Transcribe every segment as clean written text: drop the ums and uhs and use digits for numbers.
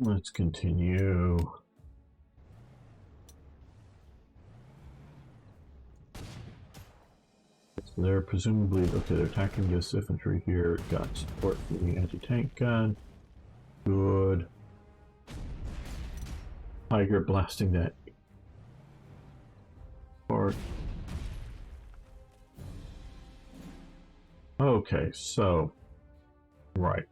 Let's continue. So they're presumably, okay, they're attacking this infantry here. Got support for the anti-tank gun. Good. Tiger blasting that part. Okay, so, right.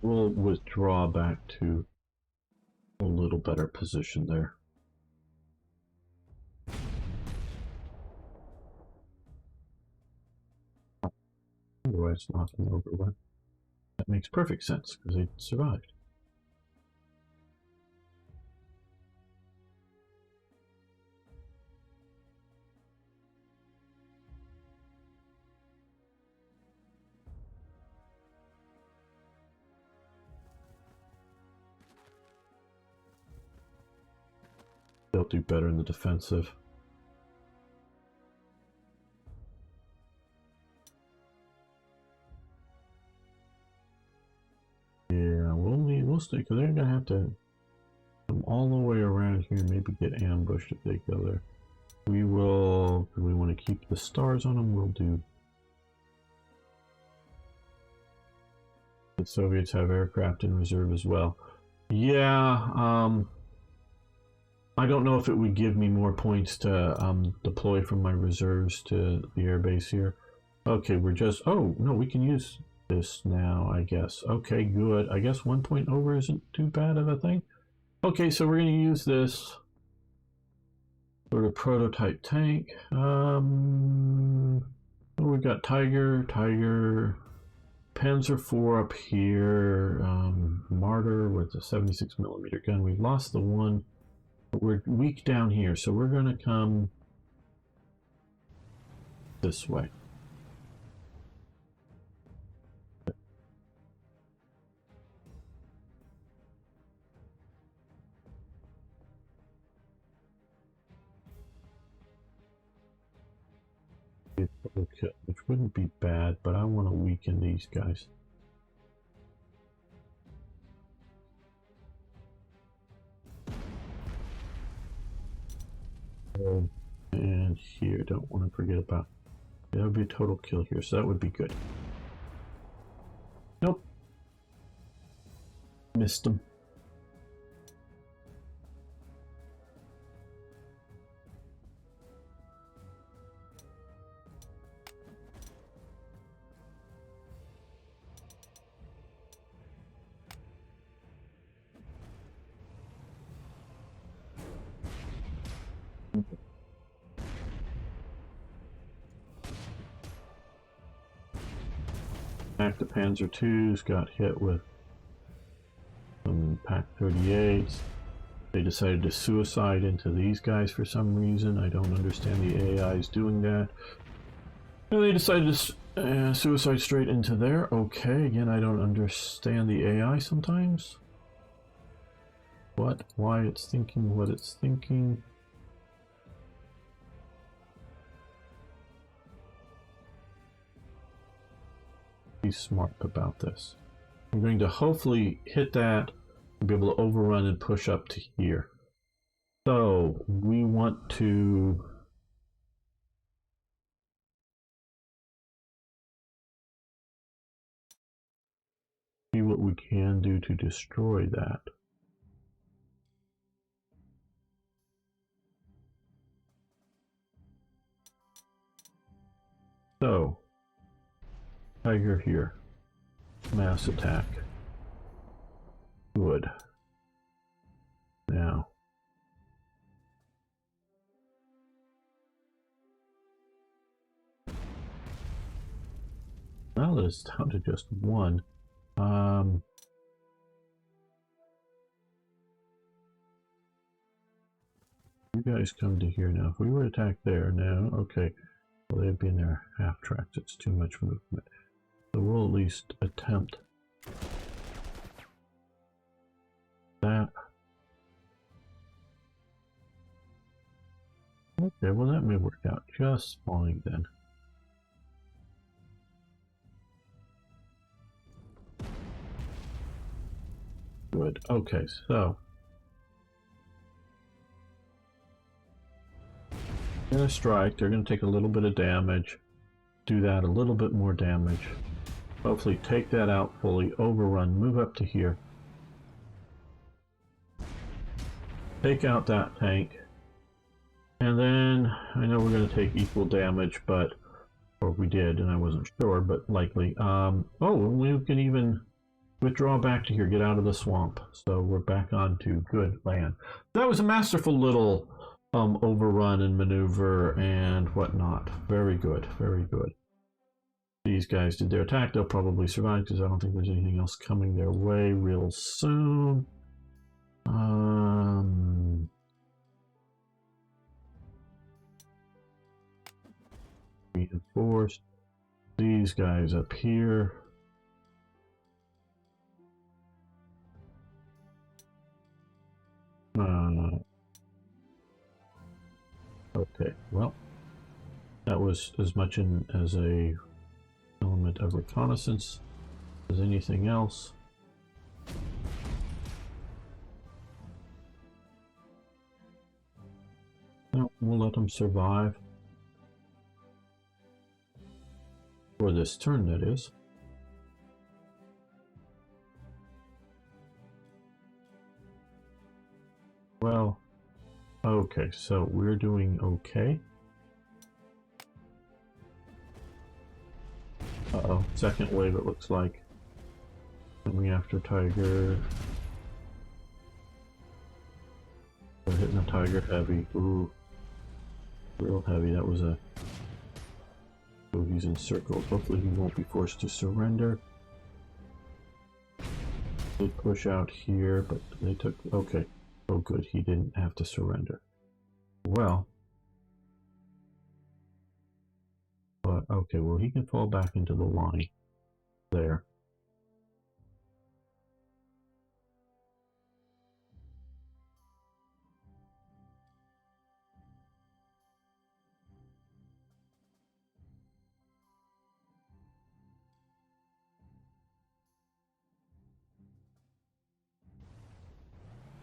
We'll withdraw back to a little better position there. Otherwise, knocking over one. That makes perfect sense because they survived. They'll do better in the defensive. Yeah, we'll stay because they're gonna have to come all the way around here and maybe get ambushed if they go there. We will. Do we want to keep the stars on them? We'll do. The Soviets have aircraft in reserve as well. Yeah. I don't know if it would give me more points to deploy from my reserves to the airbase here. Okay, we're just... Oh, no, we can use this now, I guess. Okay, good. I guess 1 point over isn't too bad of a thing. Okay, so we're going to use this sort of prototype tank. We've got Tiger, Panzer Corps up here, Martyr with a 76mm gun. We've lost the one. We're weak down here, so we're going to come this way. Okay, which wouldn't be bad, but I want to weaken these guys. And here, don't want to forget about. That would be a total kill here, so that would be good. Nope. Missed them. The Panzer IIs got hit with some Pack 38s. They decided to suicide into these guys for some reason. I don't understand the AIs doing that. And they decided to suicide straight into there. Okay, again, I don't understand the AI sometimes. Why it's thinking what it's thinking. Be smart about this. I'm going to hopefully hit that and be able to overrun and push up to here. So we want to see what we can do to destroy that. So Tiger here. Mass attack. Good. Now. Now that it's down to just one. You guys come to here now. If we were to attack there now, okay. Well, they'd be in their half tracks. It's too much movement. So we'll at least attempt that. Okay, well that may work out just fine then. Good. Okay, so they're gonna strike. They're gonna take a little bit of damage. Do that, a little bit more damage. Hopefully take that out fully. Overrun. Move up to here. Take out that tank. And then, I know we're going to take equal damage, but, or we did, and I wasn't sure, but likely. Oh, we can even withdraw back to here, get out of the swamp. So we're back onto good land. That was a masterful little overrun and maneuver and whatnot. Very good, very good. These guys did their attack. They'll probably survive because I don't think there's anything else coming their way real soon. Reinforced. These guys up here. Okay, well, that was as much as a element of reconnaissance as anything else. No, we'll let them survive. For this turn, that is. Well, okay, so we're doing okay. Uh-oh, second wave it looks like. Coming after Tiger. We're hitting the Tiger heavy. Ooh. Real heavy. That was a... Oh, he's encircled. Hopefully he won't be forced to surrender. They push out here, but they took... Okay. Oh good, he didn't have to surrender. Well... But, okay, well he can fall back into the line. There.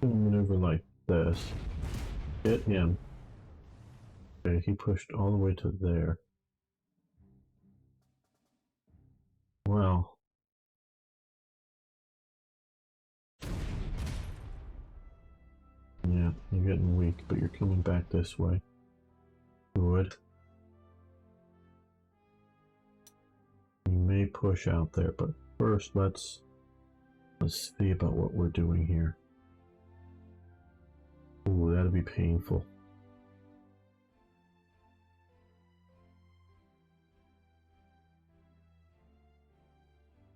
Maneuver like this. Hit him. Okay, he pushed all the way to there. Well. Yeah, you're getting weak, but you're coming back this way. Good. You may push out there, but first let's see about what we're doing here. Ooh, that'd be painful.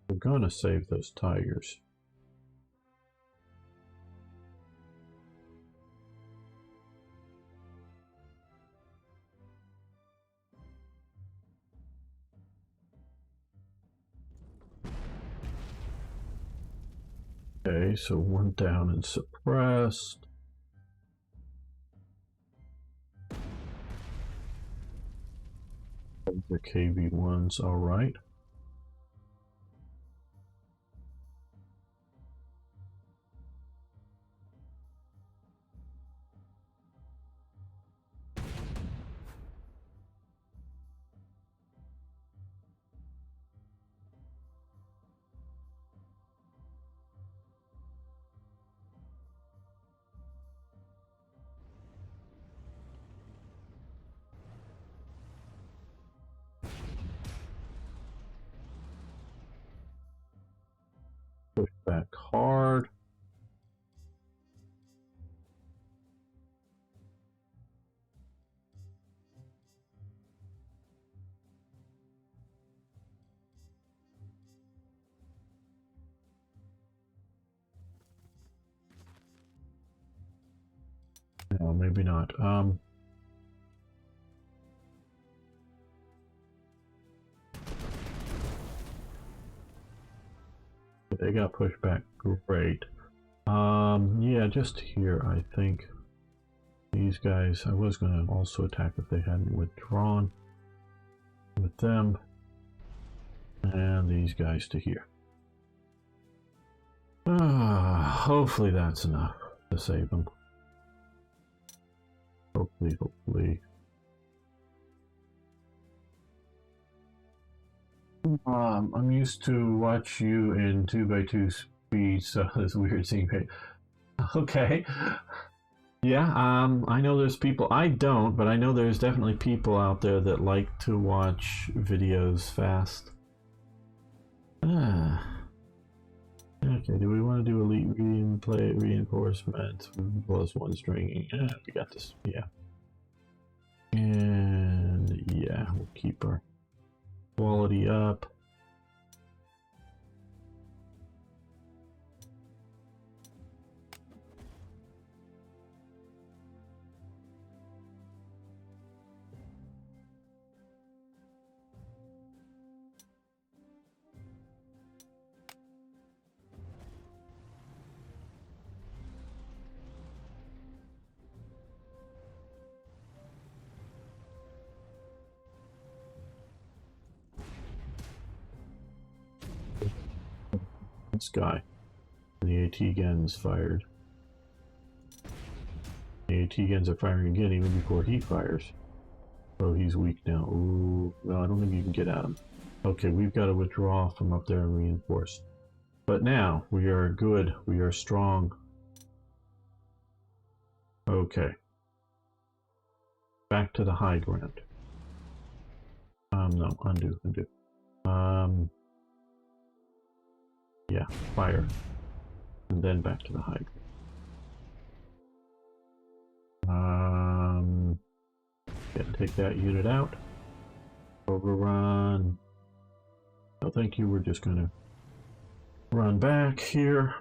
We're gonna save those tigers. Okay, so one down and suppressed. The KV-1's alright. Push back hard. No, maybe not. They got pushed back. Great. Yeah, just here, I think. These guys, I was going to also attack if they hadn't withdrawn with them. And these guys to here. Hopefully that's enough to save them. Hopefully. I'm used to watch you in 2x2 speed, so it's weird seeing it. Okay. Yeah, I know there's people, I don't, but I know there's definitely people out there that like to watch videos fast. Okay, do we want to do elite reinforcement +1 stringing? Yeah, we got this, yeah. And yeah, we'll keep our quality up. This guy. The AT guns fired. The AT guns are firing again even before he fires. Oh, he's weak now. Ooh, well, I don't think you can get at him. Okay, we've got to withdraw from up there and reinforce. But now, we are good. We are strong. Okay. Back to the high ground. No, undo. Yeah, fire. And then back to the high ground. Yeah, take that unit out. Overrun. No, thank you. We're just gonna run back here.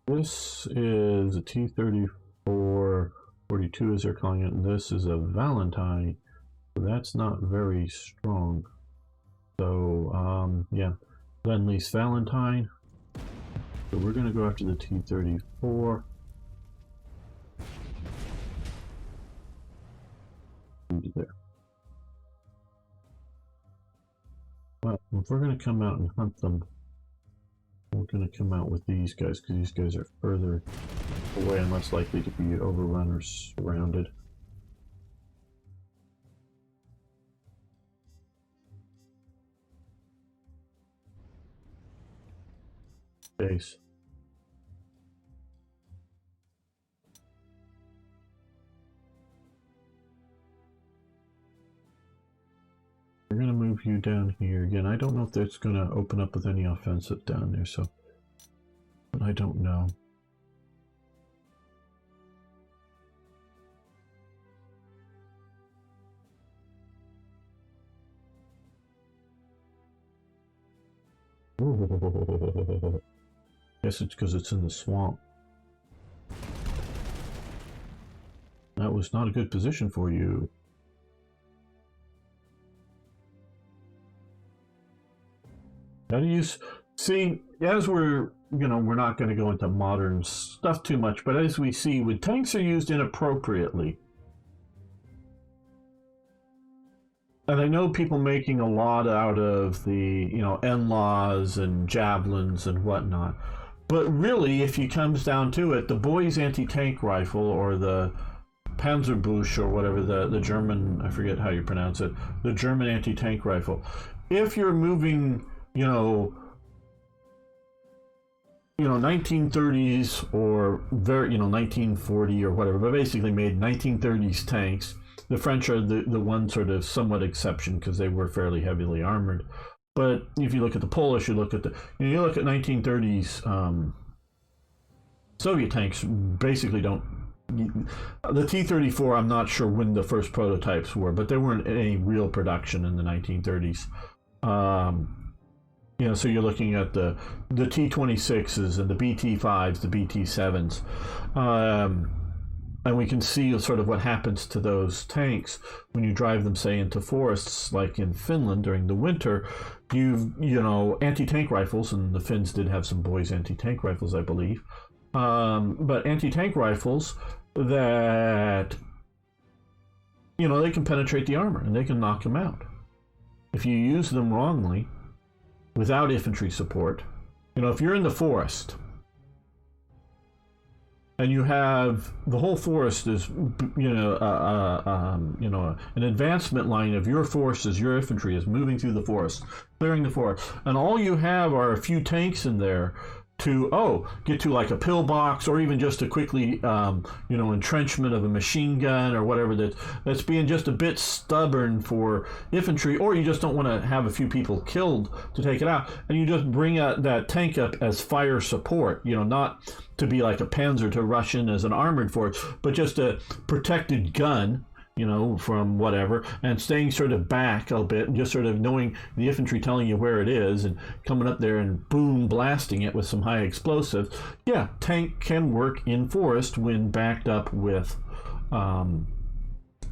This is a T-34 42 as they're calling it, and this is a Valentine, so that's not very strong. So yeah, Lend-Lease Valentine. So we're gonna go after the T-34. There. Well, if we're going to come out and hunt them, we're going to come out with these guys, because these guys are further away and less likely to be overrun or surrounded. Base. We're going to move you down here again. I don't know if that's going to open up with any offensive down there, so... But I don't know. Guess it's because it's in the swamp. That was not a good position for you. How do you see, as we're, we're not going to go into modern stuff too much, but as we see, when tanks are used inappropriately, and I know people making a lot out of the, NLAWs and javelins and whatnot, but really, if it comes down to it, the boys anti-tank rifle, or the Panzerbusch, or whatever, the German, I forget how you pronounce it, the German anti-tank rifle, if you're moving, 1930s or 1940 or whatever, but basically made 1930s tanks. The French are the one sort of somewhat exception because they were fairly heavily armored. But if you look at the Polish, you look at 1930s Soviet tanks basically don't. The T-34, I'm not sure when the first prototypes were, but they weren't in any real production in the 1930s. So you're looking at the T-26s and the BT-5s, the BT-7s. And we can see sort of what happens to those tanks when you drive them, say, into forests like in Finland during the winter. Anti-tank rifles, and the Finns did have some boys anti-tank rifles, I believe. But anti-tank rifles that, they can penetrate the armor and they can knock them out. If you use them wrongly, without infantry support, if you're in the forest and you have the whole forest is, an advancement line of your forces, your infantry is moving through the forest, clearing the forest, and all you have are a few tanks in there to get to like a pillbox or even just a quickly entrenchment of a machine gun or whatever that's being just a bit stubborn for infantry, or you just don't want to have a few people killed to take it out, and you just bring that tank up as fire support, not to be like a Panzer to rush in as an armored force, but just a protected gun, from whatever, and staying sort of back a bit and just sort of knowing the infantry telling you where it is and coming up there and boom, blasting it with some high explosives. Yeah, tank can work in forest when backed up with, or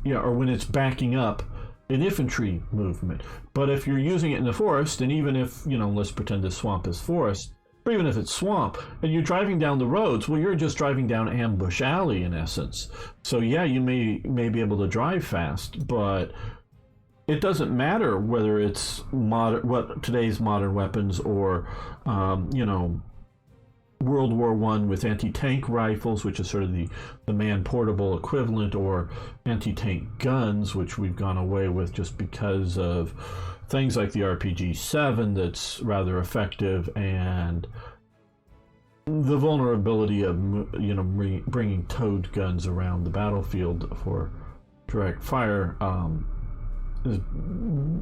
when it's backing up an infantry movement. But if you're using it in the forest, and even if, let's pretend this swamp is forest, or even if it's swamp, and you're driving down the roads, well, you're just driving down Ambush Alley in essence. So yeah, you may be able to drive fast, but it doesn't matter whether it's today's modern weapons or, World War I with anti-tank rifles, which is sort of the man-portable equivalent, or anti-tank guns, which we've gone away with just because of things like the RPG-7 that's rather effective, and the vulnerability of bringing towed guns around the battlefield for direct fire is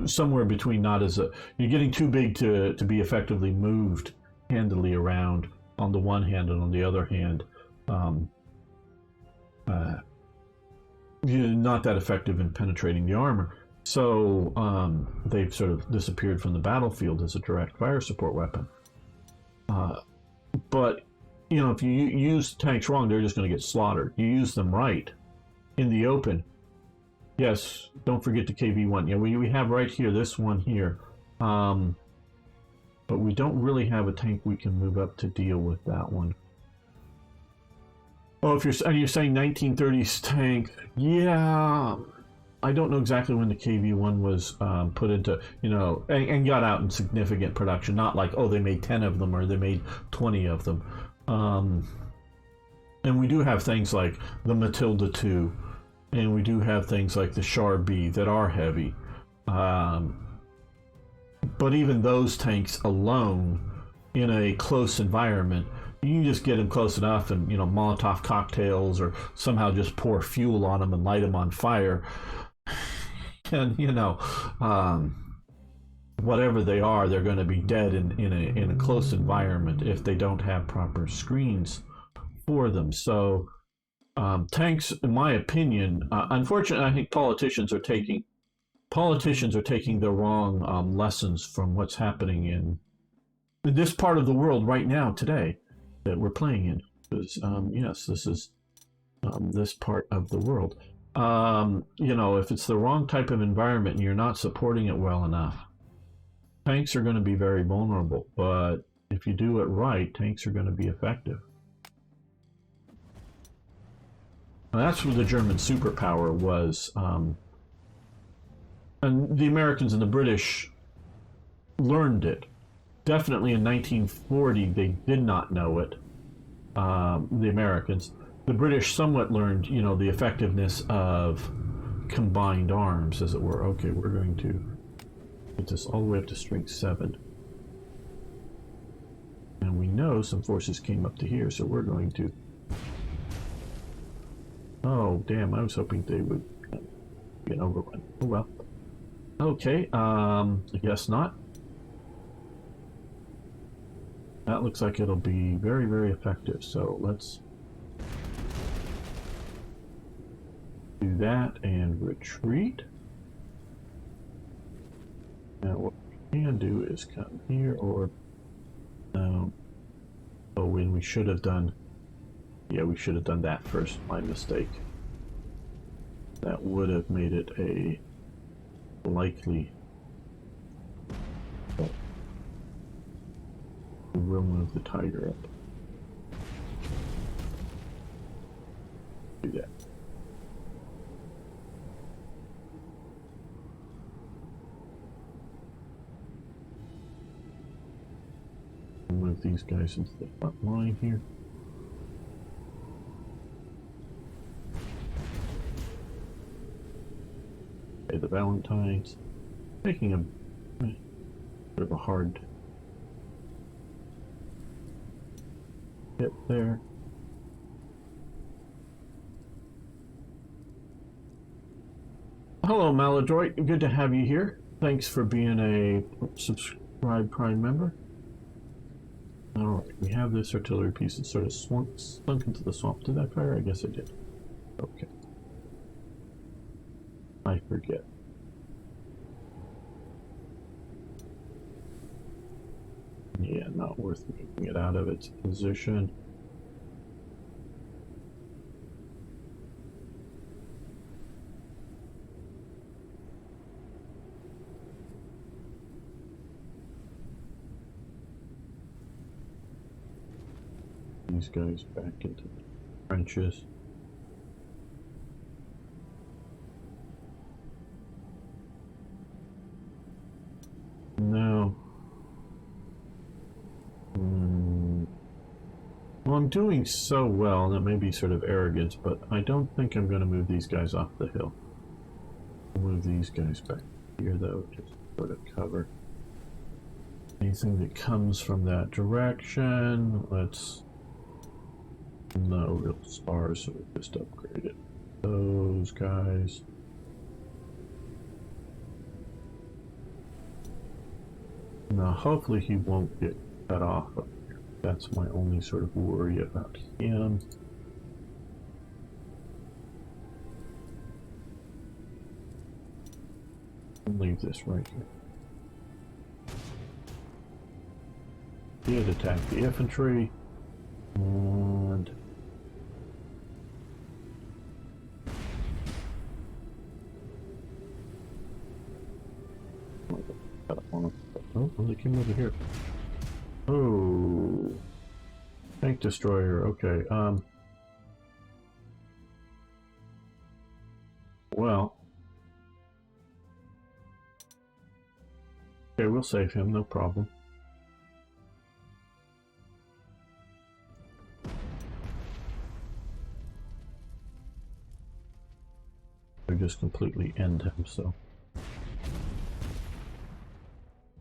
somewhere between you're getting too big to be effectively moved handily around on the one hand, and on the other hand you're not that effective in penetrating the armor. So they've sort of disappeared from the battlefield as a direct fire support weapon. But, if you use tanks wrong, they're just going to get slaughtered. You use them right in the open. Yes, don't forget the KV-1. Yeah, we have right here, this one here. But we don't really have a tank we can move up to deal with that one. Oh, you're saying 1930s tank, yeah. I don't know exactly when the KV-1 was put into, and got out in significant production. Not like, they made 10 of them or they made 20 of them. And we do have things like the Matilda II, and we do have things like the Char B that are heavy. But even those tanks alone, in a close environment, you can just get them close enough and, Molotov cocktails or somehow just pour fuel on them and light them on fire. And, whatever they are, they're going to be dead in a close environment if they don't have proper screens for them. So tanks, in my opinion, unfortunately, I think politicians are taking the wrong lessons from what's happening in this part of the world right now today that we're playing in. Because yes, this is this part of the world. If it's the wrong type of environment and you're not supporting it well enough, tanks are going to be very vulnerable. But if you do it right, tanks are going to be effective. And that's where the German superpower was. And the Americans and the British learned it. Definitely in 1940, they did not know it, the Americans. The British somewhat learned, the effectiveness of combined arms, as it were. Okay, we're going to get this all the way up to strength 7. And we know some forces came up to here, so we're going to... Oh, damn, I was hoping they would be an overrun. Oh, well. Okay, I guess not. That looks like it'll be very, very effective, so let's do that and retreat. Now what we can do is come here, or no. Oh, when we should have done, yeah, we should have done that first. My mistake. That would have made it a likely. But we'll move the tiger up. Do that. Move these guys into the front line here. Okay, the Valentines making a bit of a hard hit there. Hello, Maladroit. Good to have you here. Thanks for being a subscribed Prime member. Alright, we have this artillery piece that sort of slunk into the swamp. Did I fire? I guess I did. Okay. I forget. Yeah, not worth moving it out of its position. These guys back into the trenches. No. Well, I'm doing so well, and that may be sort of arrogance, but I don't think I'm going to move these guys off the hill. I'll move these guys back here, though, just sort of cover anything that comes from that direction. Let's... No real spars, so we just upgraded those guys. Now, hopefully he won't get cut off. That's my only sort of worry about him. I'll leave this right here. He'd attack the infantry. And... Oh, they came over here. Oh, tank destroyer. Okay. Well. Okay, we'll save him. No problem. Or just completely end him. So.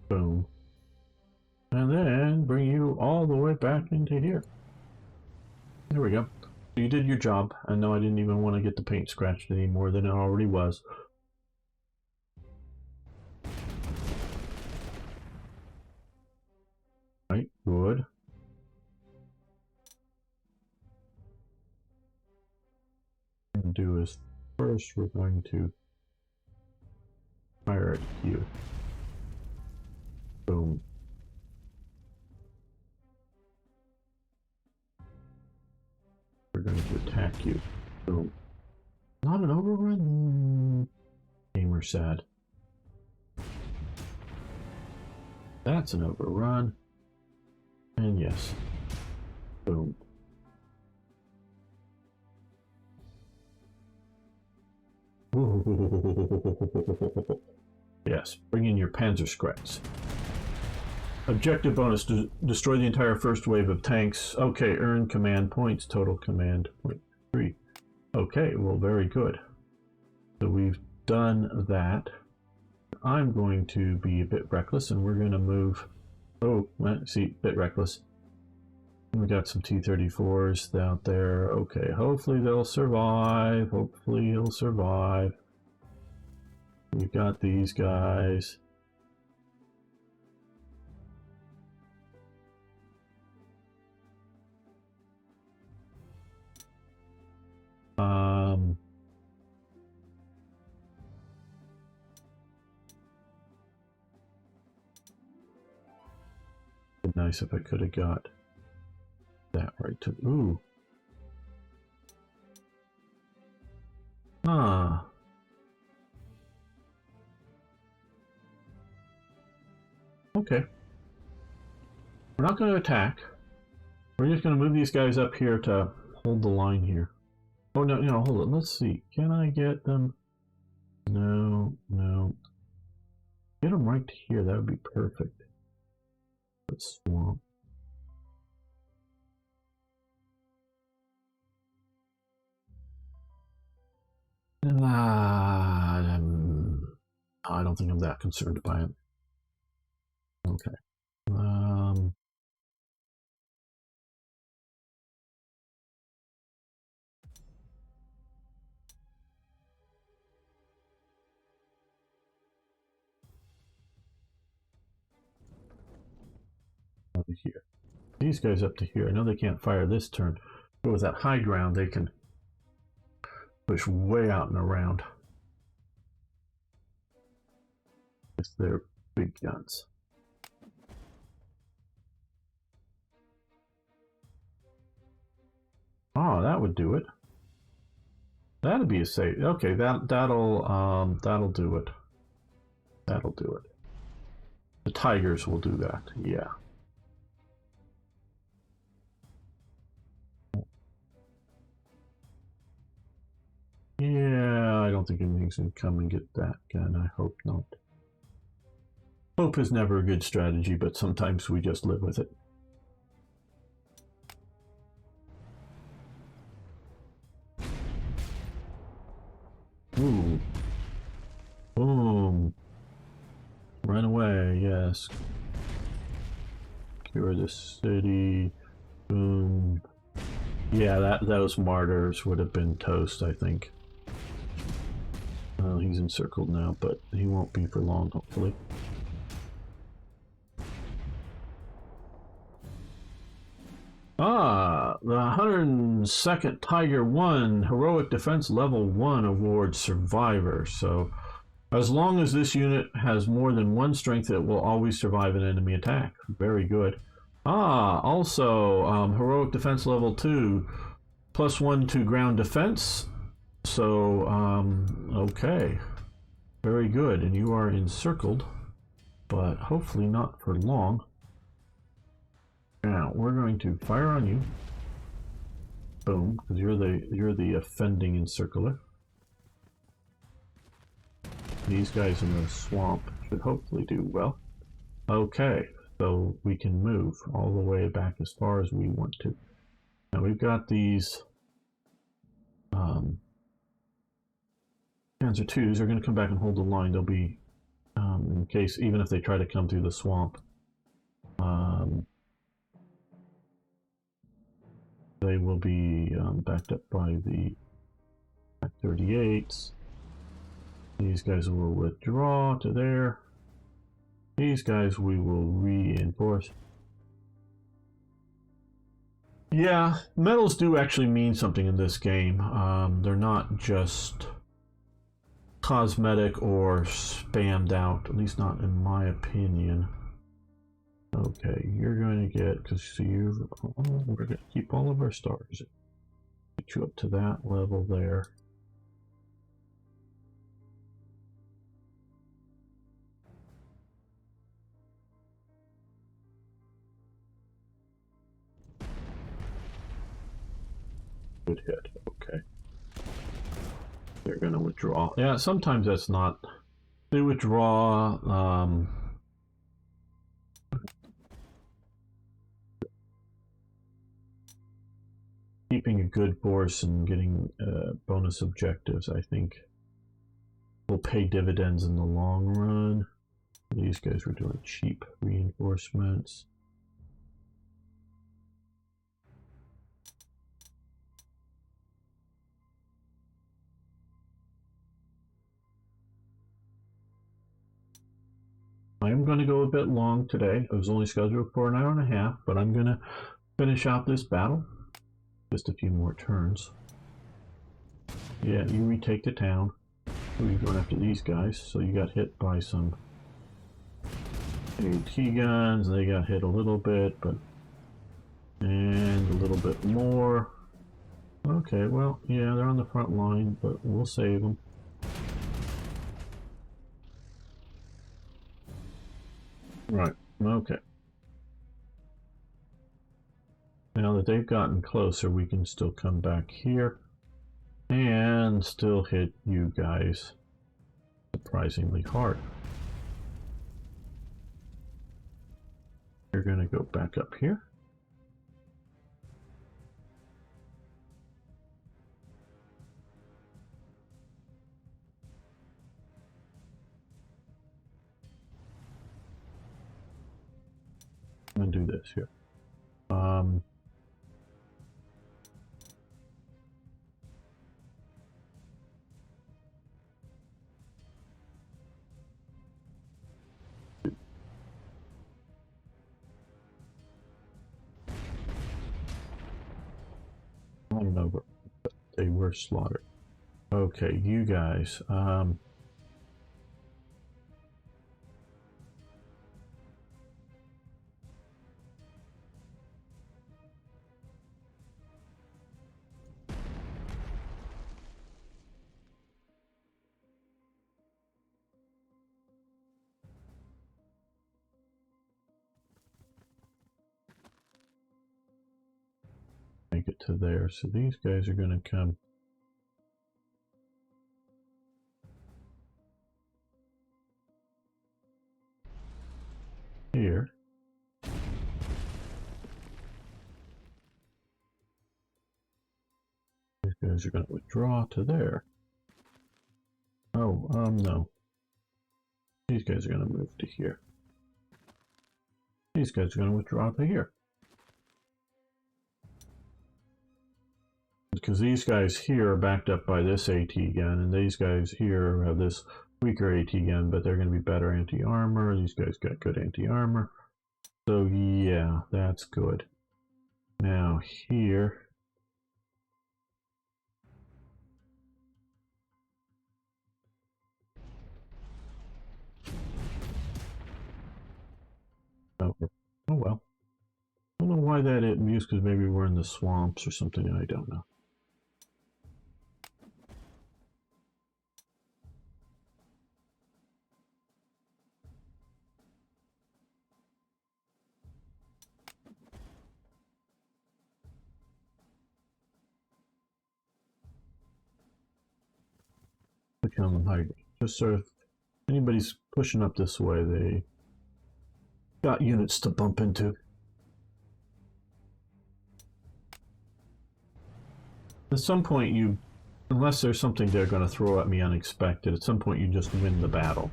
Boom. And then bring you all the way back into here. There we go. You did your job. I know I didn't even want to get the paint scratched any more than it already was. Right, good. What we're going to do is first we're going to fire at you. Boom. We're going to attack you. Boom. Not an overrun? Gamer sad. That's an overrun. And yes. Boom. Yes, bring in your Panzer Corps. Objective bonus, destroy the entire first wave of tanks. Okay, earn command points, total command point 3. Okay, well, very good. So we've done that. I'm going to be a bit reckless, and we're going to move... Oh, see, bit reckless. We got some T-34s out there. Okay, hopefully they'll survive. Hopefully he'll survive. We've got these guys. Nice if I could have got that right to. Ooh. Ah. Okay. We're not going to attack. We're just going to move these guys up here to hold the line here. Oh, no, no, hold it. Let's see. Can I get them? No, no. Get them right here. That would be perfect. Let's swamp. I don't think I'm that concerned by it. Okay. Over here. These guys up to here. I know they can't fire this turn, but with that high ground, they can push way out and around with their big guns. Oh, that would do it. That'd be a save. Okay, that'll do it. That'll do it. The Tigers will do that. Yeah. Yeah, I don't think anything's gonna come and get that gun. I hope not. Hope is never a good strategy, but sometimes we just live with it. Ooh. Boom. Run away, yes. Cure the city. Boom. Yeah, those martyrs would have been toast, I think. Well, he's encircled now, but he won't be for long, hopefully. Ah, the 102nd Tiger 1 Heroic Defense Level 1 awards survivor. So, as long as this unit has more than one strength, it will always survive an enemy attack. Very good. Ah, also, Heroic Defense Level 2, +1 to ground defense. So, okay. Very good. And you are encircled, but hopefully not for long. Now, we're going to fire on you. Boom, because you're the offending encircler. These guys in the swamp should hopefully do well. Okay, so we can move all the way back as far as we want to. Now we've got these Panzer IIs. They're going to come back and hold the line. They'll be, in case, even if they try to come through the swamp, they will be backed up by the 38s. These guys will withdraw to there. These guys we will reinforce. Yeah, medals do actually mean something in this game. They're not just cosmetic or spammed out, at least not in my opinion. Okay, you're going to get, because we're going to keep all of our stars. Get you up to that level there. Good hit, okay. They're going to withdraw. Yeah, sometimes that's not. They withdraw. Keeping a good force and getting bonus objectives, I think, will pay dividends in the long run. These guys were doing cheap reinforcements. I am going to go a bit long today. I was only scheduled for an hour and a half, but I'm going to finish out this battle. Just a few more turns. Yeah, you retake the town. We're going after these guys, so you got hit by some AT guns. They got hit a little bit, but... and a little bit more. Okay, well, yeah, they're on the front line, but we'll save them. Right, okay. Now that they've gotten closer, we can still come back here and still hit you guys surprisingly hard. You're going to go back up here. I'm going to do this here. I don't know, but they were slaughtered. Okay, you guys. Make it to there. So these guys are going to come here. These guys are going to withdraw to there. Oh, no. These guys are going to move to here. These guys are going to withdraw to here. Because these guys here are backed up by this AT gun, and these guys here have this weaker AT gun, but they're going to be better anti-armor. These guys got good anti-armor. So yeah, that's good. Now here... oh well. I don't know why that it mused, because maybe we're in the swamps or something, I don't know. Become high. Just sort of anybody's pushing up this way, they got units to bump into. At some point you, unless there's something they're going to throw at me unexpected, at some point you just win the battle.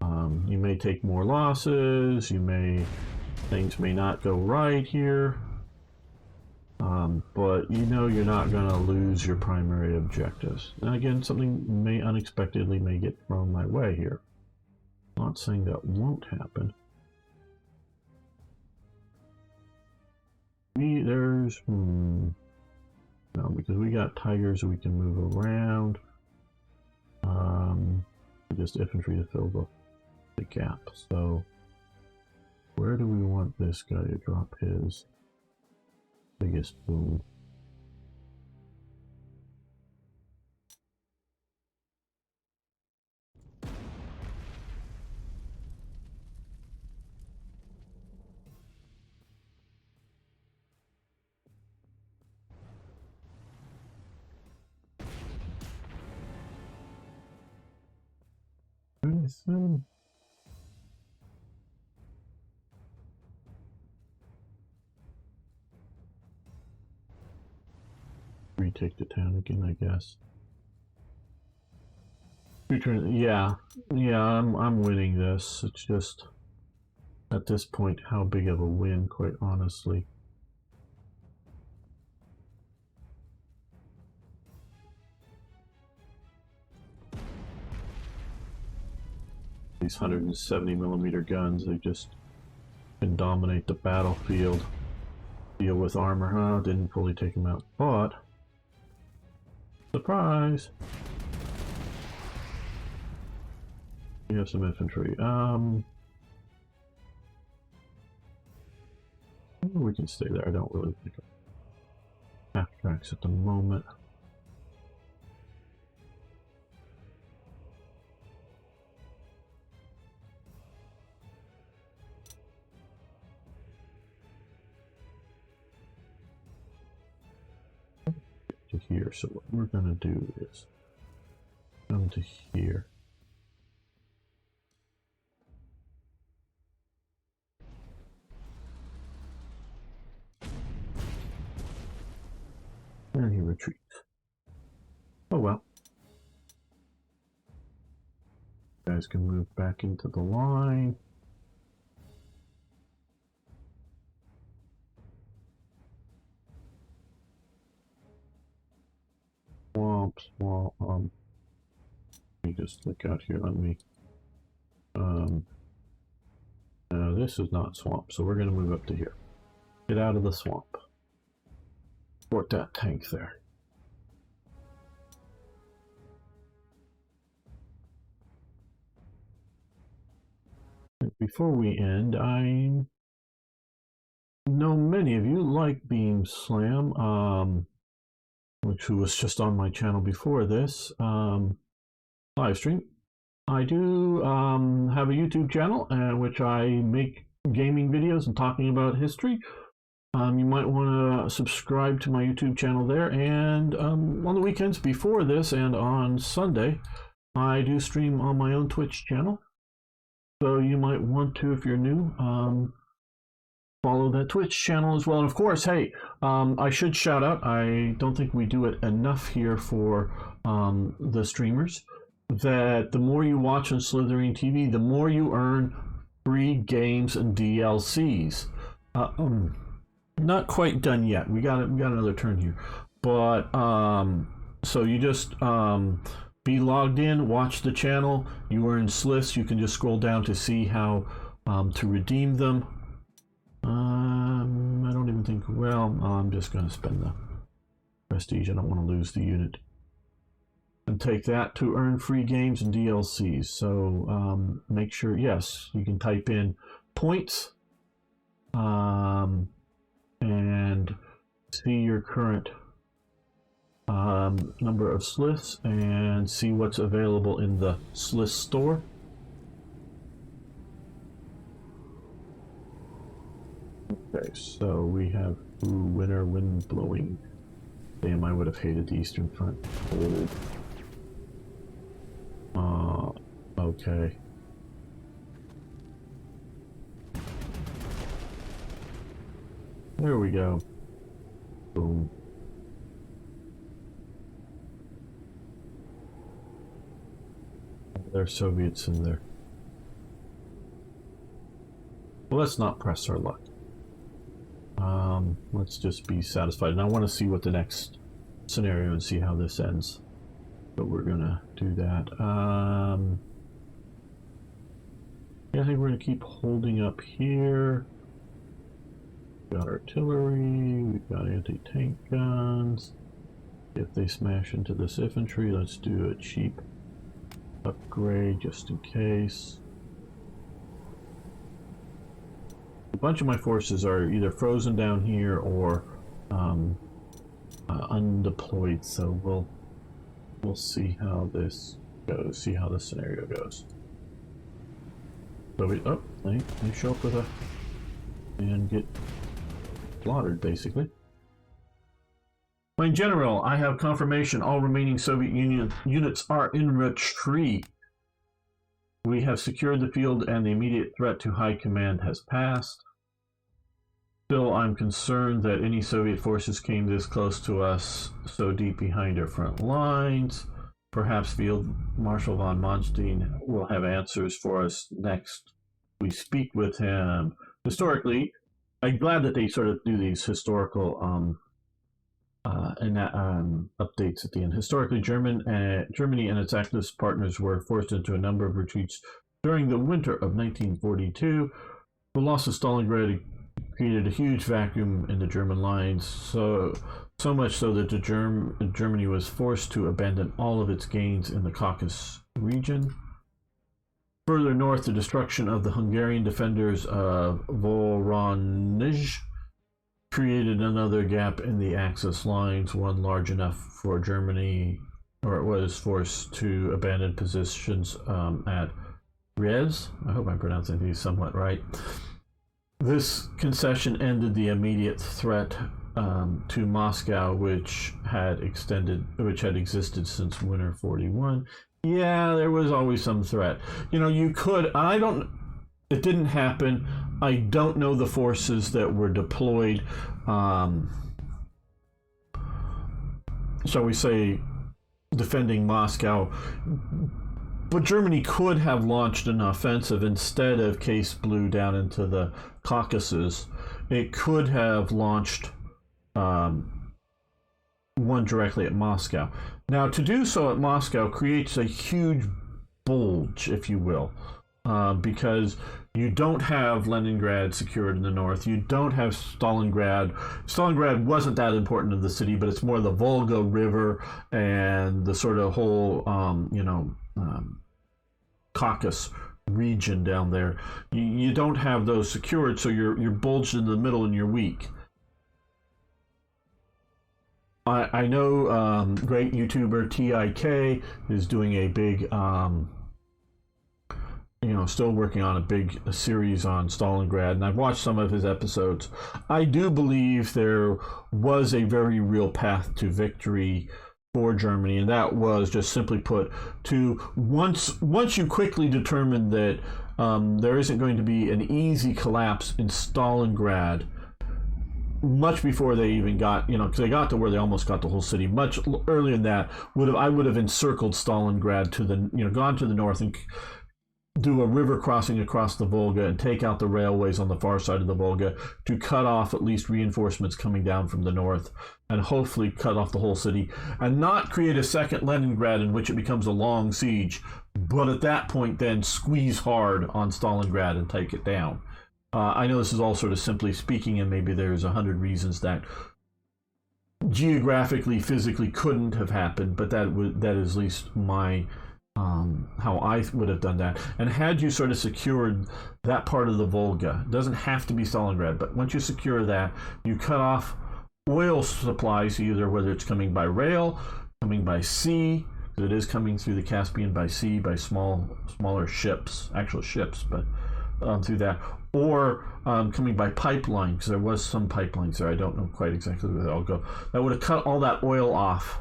You may take more losses, things may not go right here, but you know you're not going to lose your primary objectives. And again, something may unexpectedly get thrown my way here. I'm not saying that won't happen. No, because we got tigers we can move around. Just infantry to fill the gap. So where do we want this guy to drop his biggest boom? Retake the town again, I guess. Return. Yeah, I'm winning this. It's just at this point, how big of a win, quite honestly. These 170mm guns, they just can dominate the battlefield. Deal with armor, huh? Didn't fully take them out, but surprise! We have some infantry. We can stay there. I don't really think of half tracks at the moment. To here. So what we're gonna do is come to here. And he retreats. Oh well. You guys can move back into the line. Swamp. Let me just look out here. Let me. No, this is not swamp, so we're gonna move up to here. Get out of the swamp. Support that tank there. Before we end, I know many of you like Beam Slam, which was just on my channel before this live stream. I do have a YouTube channel in which I make gaming videos and talking about history. You might want to subscribe to my YouTube channel there, and on the weekends before this and on Sunday, I do stream on my own Twitch channel. So you might want to, if you're new, follow that Twitch channel as well. And of course, hey, I should shout out, I don't think we do it enough here for the streamers, that the more you watch on Slithering TV, the more you earn free games and DLCs. Not quite done yet. We got another turn here, but so you just be logged in, watch the channel. You earn sliths. You can just scroll down to see how to redeem them. I don't even think. Well, I'm just going to spend the prestige. I don't want to lose the unit. And take that to earn free games and DLCs. So make sure, yes, you can type in points and see your current number of sliths and see what's available in the slith store. Okay, so we have winter wind blowing. Damn, I would have hated the Eastern Front. Cold. Okay. There we go. Boom. There are Soviets in there. Well, let's not press our luck. Let's just be satisfied. And I want to see what the next scenario and see how this ends. But we're gonna do that. Yeah, I think we're gonna keep holding up here. We've got artillery, we've got anti-tank guns. If they smash into this infantry, let's do a cheap upgrade just in case. A bunch of my forces are either frozen down here or undeployed, so we'll see how this goes, see how this scenario goes. So they show up with and get slaughtered, basically. In general, I have confirmation all remaining Soviet Union units are in retreat. We have secured the field and the immediate threat to high command has passed. Still, I'm concerned that any Soviet forces came this close to us, so deep behind our front lines. Perhaps Field Marshal von Manstein will have answers for us next we speak with him. Historically, I'm glad that they sort of do these historical updates at the end. Historically, Germany and its Axis partners were forced into a number of retreats During the winter of 1942, the loss of Stalingrad created a huge vacuum in the German lines, so much so that Germany was forced to abandon all of its gains in the Caucasus region. Further north, the destruction of the Hungarian defenders of Voronezh created another gap in the Axis lines, one large enough for Germany, or it was forced to abandon positions at Rez. I hope I'm pronouncing these somewhat right. This concession ended the immediate threat to Moscow, which had existed since winter 41. Yeah, there was always some threat. You could. It didn't happen. I don't know the forces that were deployed. Shall we say, defending Moscow. But Germany could have launched an offensive instead of Case Blue down into the Caucasus. It could have launched one directly at Moscow. Now, to do so at Moscow creates a huge bulge, if you will, because you don't have Leningrad secured in the north. You don't have Stalingrad. Stalingrad wasn't that important to the city, but it's more the Volga River and the sort of whole, Caucasus region down there. You don't have those secured, so you're bulged in the middle and you're weak. I know great YouTuber TIK is doing a big, still working on a big series on Stalingrad, and I've watched some of his episodes. I do believe there was a very real path to victory for Germany, and that was, just simply put, to once you quickly determine that there isn't going to be an easy collapse in Stalingrad, much before they even got, because they got to where they almost got the whole city. Much earlier than that, I would have encircled Stalingrad to the, gone to the north and do a river crossing across the Volga and take out the railways on the far side of the Volga to cut off at least reinforcements coming down from the north, and hopefully cut off the whole city, and not create a second Leningrad in which it becomes a long siege, but at that point then squeeze hard on Stalingrad and take it down. I know this is all sort of simply speaking, and maybe there's 100 reasons that geographically, physically couldn't have happened, but that is at least my how I would have done that. And had you sort of secured that part of the Volga, it doesn't have to be Stalingrad, but once you secure that, you cut off oil supplies, either whether it's coming by rail, coming by sea, because it is coming through the Caspian by sea, by smaller ships, actual ships, but through that, or coming by pipeline, because there was some pipelines there. I don't know quite exactly where they'll go. That would have cut all that oil off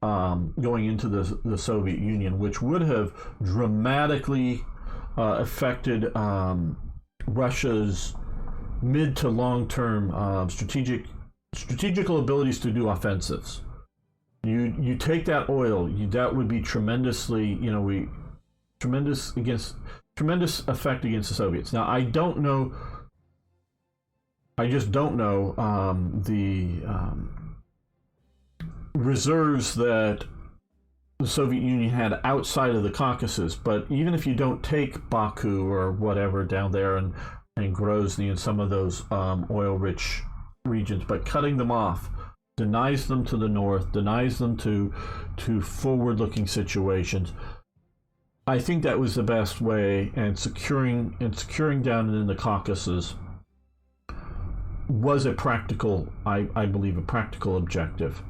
going into the Soviet Union, which would have dramatically affected Russia's mid to long-term strategical abilities to do offensives. You take that oil, that would be tremendously, tremendous effect against the Soviets. Now, I just don't know the reserves that the Soviet Union had outside of the Caucasus, but even if you don't take Baku or whatever down there and Grozny and some of those oil-rich regions, but cutting them off denies them to the north, denies them to forward-looking situations. I think that was the best way, and securing down in the Caucasus was I believe, a practical objective.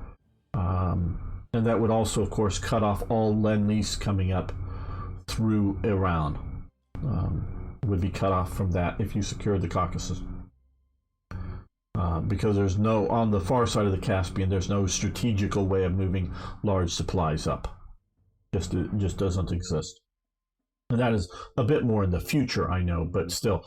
And that would also, of course, cut off all Lend-Lease coming up through Iran. Would be cut off from that if you secured the Caucasus. Because there's on the far side of the Caspian, there's no strategical way of moving large supplies up. It just doesn't exist. And that is a bit more in the future, I know, but still.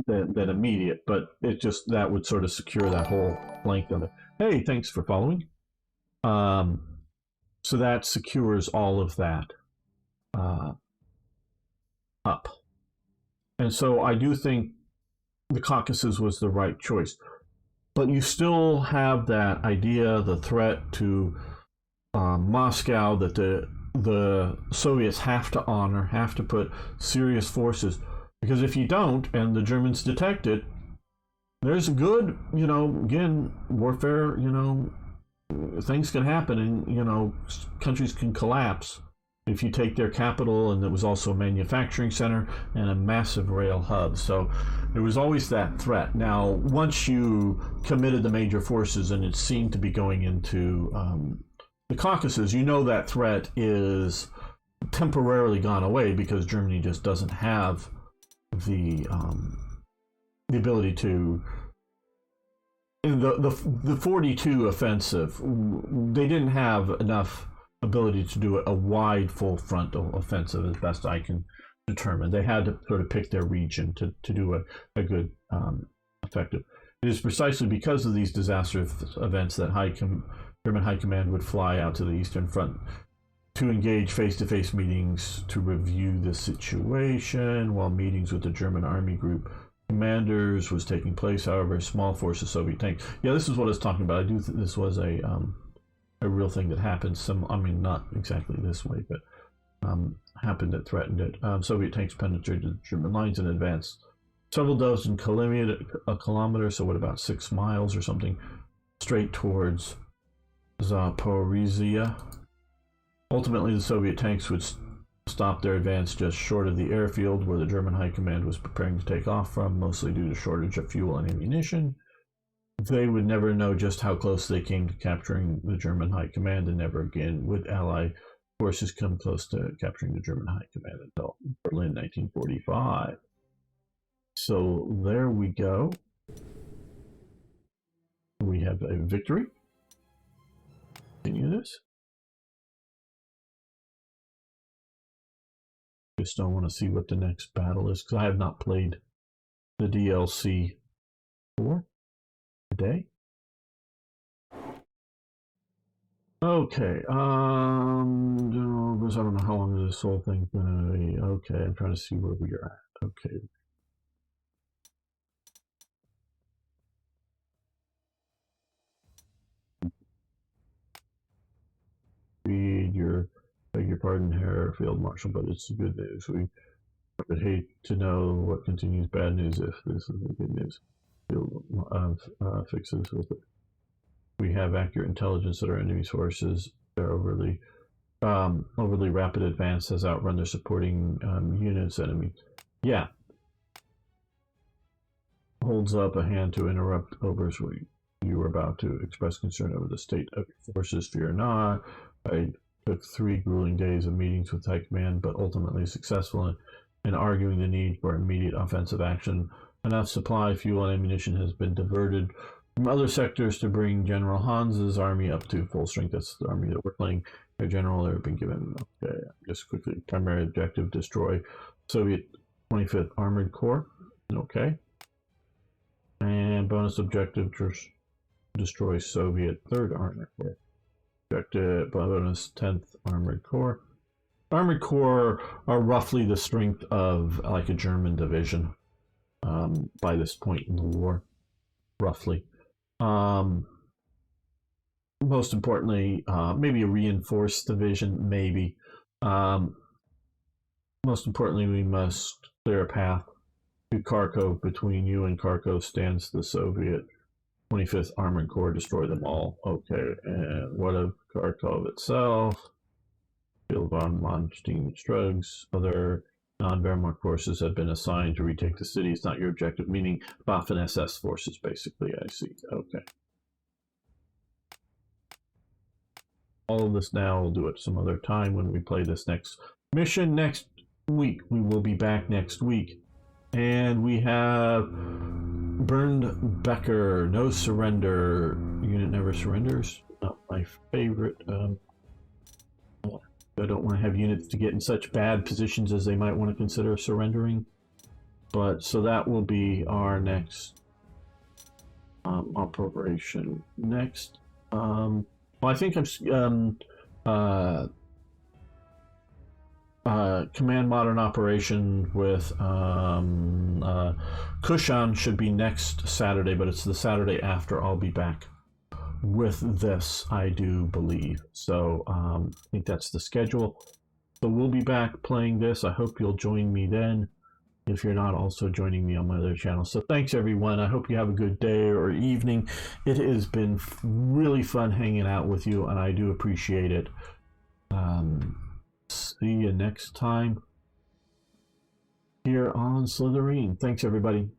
Than immediate, but that would sort of secure that whole length of it. Hey, thanks for following. So that secures all of that up. And so I do think the Caucasus was the right choice. But you still have that idea, the threat to Moscow that the Soviets have to honor, have to put serious forces, because if you don't and the Germans detect it, there's a good, again, warfare, things can happen, and countries can collapse if you take their capital, and it was also a manufacturing center and a massive rail hub. So there was always that threat. Now, once you committed the major forces and it seemed to be going into the Caucasus, that threat is temporarily gone away because Germany just doesn't have the ability to. In the 42 offensive, they didn't have enough ability to do a wide full frontal offensive, as best I can determine. They had to sort of pick their region to do a good effective. It is precisely because of these disastrous events that German High Command would fly out to the Eastern Front to engage face-to-face meetings to review the situation, while meetings with the German Army Group commanders was taking place. However, a small force of Soviet tanks. Yeah, this is what I was talking about. I do think this was a real thing that happened. Not exactly this way, but happened that threatened it. Soviet tanks penetrated the German lines and advanced several dozen kilometers, so what, about 6 miles or something, straight towards Zaporizhia. Ultimately, the Soviet tanks would stop their advance just short of the airfield where the German High Command was preparing to take off from, mostly due to shortage of fuel and ammunition. They would never know just how close they came to capturing the German High Command, and never again would Allied forces come close to capturing the German High Command until Berlin, 1945. So there we go. We have a victory. Continue this. Just don't want to see what the next battle is, because I have not played the DLC for today. Okay, I don't know how long this whole thing's gonna be. Okay, I'm trying to see where we are at. Okay. Beg your pardon, Herr Field Marshal, but it's good news. We would hate to know what continues bad news if this is the good news. Field fixes with it. We have accurate intelligence that our enemy's forces, their overly rapid advance has outrun their supporting units. Enemy, yeah, holds up a hand to interrupt overs. You were about to express concern over the state of your forces. Fear not. I took 3 grueling days of meetings with High Command, but ultimately successful in arguing the need for immediate offensive action. Enough supply, fuel, and ammunition has been diverted from other sectors to bring General Hans's army up to full strength. That's the army that we're playing. Their general have been given, okay, just quickly, primary objective, destroy Soviet 25th Armored Corps. Okay. And bonus objective, destroy Soviet 3rd Armored Corps. Objective bonus 10th Armored Corps. Armored Corps are roughly the strength of like a German division by this point in the war, roughly. Most importantly, maybe a reinforced division, maybe. Most importantly, we must clear a path to Kharkov. Between you and Kharkov stands the Soviet 25th Armored Corps. Destroy them all. Okay, and what of Kharkov itself? Field von Manstein Strugs. Other non-Wehrmacht forces have been assigned to retake the city. It's not your objective, meaning Waffen SS forces, basically. I see. Okay. All of this now, we'll do it some other time when we play this next mission next week. We will be back next week. And we have Burned Becker, no surrender. Unit never surrenders. Not my favorite. I don't want to have units to get in such bad positions as they might want to consider surrendering. But so that will be our next operation. Next, well, I think Command Modern Operation with Kushan should be next Saturday, but it's the Saturday after I'll be back with this, I do believe. So I think that's the schedule. So we'll be back playing this. I hope you'll join me then, if you're not also joining me on my other channel. So thanks everyone. I hope you have a good day or evening. It has been really fun hanging out with you, and I do appreciate it. See you next time here on Slitherine. Thanks everybody.